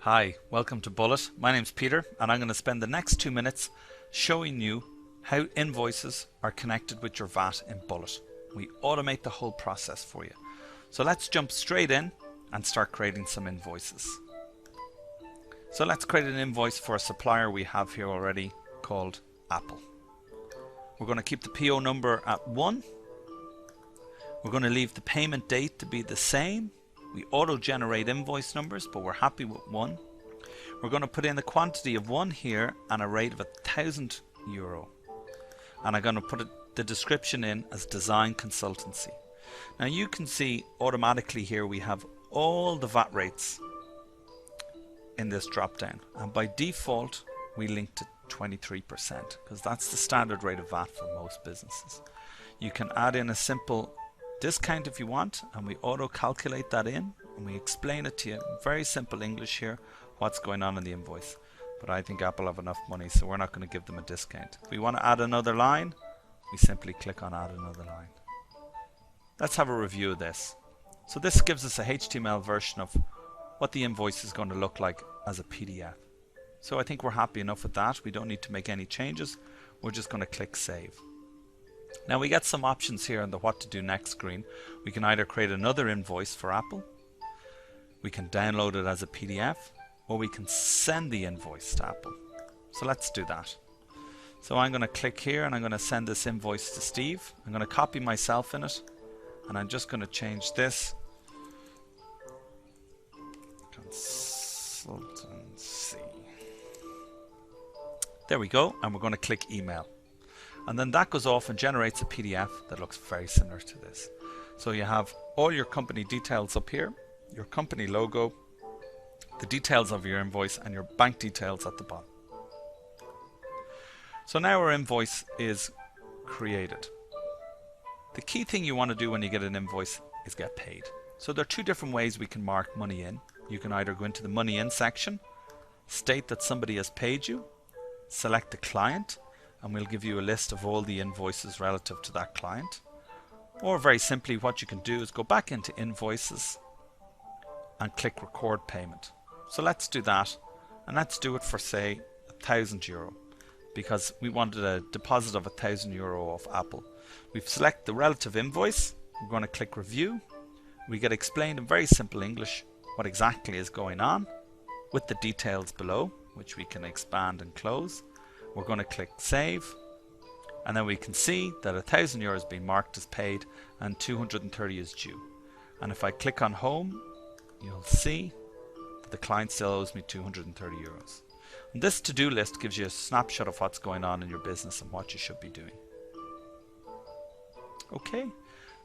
Hi, welcome to Bullet. My name's Peter and I'm going to spend the next 2 minutes showing you how invoices are connected with your VAT in Bullet. We automate the whole process for you. So let's jump straight in and start creating some invoices. So let's create an invoice for a supplier we have here already called Apple. We're going to keep the PO number at 1. We're going to leave the payment date to be the same. We auto-generate invoice numbers, but we're happy with 1. We're going to put in a quantity of 1 here and a rate of €1,000. And I'm going to put the description in as design consultancy. Now you can see automatically here we have all the VAT rates in this drop down, and by default we link to 23% because that's the standard rate of VAT for most businesses. You can add in a simple discount if you want, and we auto calculate that in and we explain it to you in very simple English here what's going on in the invoice. But I think Apple have enough money, so we're not going to give them a discount. If we want to add another line, we simply click on add another line. Let's have a review of this. So this gives us a HTML version of what the invoice is going to look like as a PDF. So I think we're happy enough with that. We don't need to make any changes. We're just going to click save. Now we get some options here on the what to do next screen. We can either create another invoice for Apple, we can download it as a PDF, or we can send the invoice to Apple. So let's do that. So I'm going to click here and I'm going to send this invoice to Steve. I'm going to copy myself in it and I'm just going to change this consultancy. There we go, and we're going to click email. And then that goes off and generates a PDF that looks very similar to this. So you have all your company details up here, your company logo, the details of your invoice, and your bank details at the bottom. So now our invoice is created. The key thing you want to do when you get an invoice is get paid. So there are 2 different ways we can mark money in. You can either go into the money in section, state that somebody has paid you, select the client, and we'll give you a list of all the invoices relative to that client. Or very simply what you can do is go back into invoices and click record payment. So let's do that, and let's do it for say €1,000 because we wanted a deposit of €1,000 off Apple. We've selected the relative invoice, we're going to click review. We get explained in very simple English what exactly is going on with the details below, which we can expand and close. We're going to click save, and then we can see that €1,000 has been marked as paid and 230 is due. And if I click on home, you'll see that the client still owes me €230. And this to-do list gives you a snapshot of what's going on in your business and what you should be doing. Okay,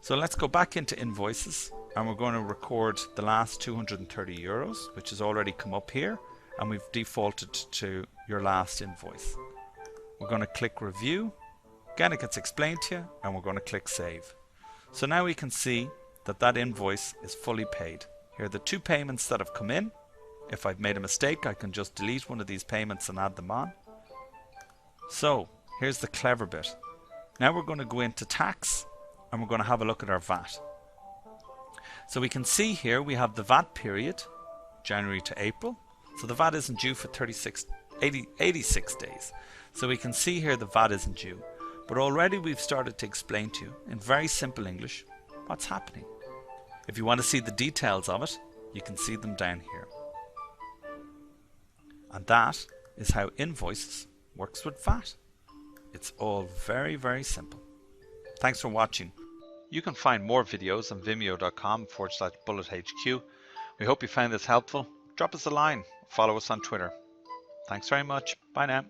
so let's go back into invoices and we're going to record the last €230, which has already come up here, and we've defaulted to your last invoice. We're going to click review. Again, it gets explained to you, and we're going to click save. So now we can see that that invoice is fully paid. Here are the 2 payments that have come in. If I've made a mistake, I can just delete one of these payments and add them on. So here's the clever bit. Now we're going to go into tax and we're going to have a look at our VAT. So we can see here we have the VAT period, January to April. So the VAT isn't due for 86 days. So we can see here the VAT isn't due. But already we've started to explain to you in very simple English what's happening. If you want to see the details of it, you can see them down here. And that is how Invoices works with VAT. It's all very, very simple. Thanks for watching. You can find more videos on vimeo.com/bullethq. We hope you found this helpful. Drop us a line. Follow us on Twitter. Thanks very much. Bye now.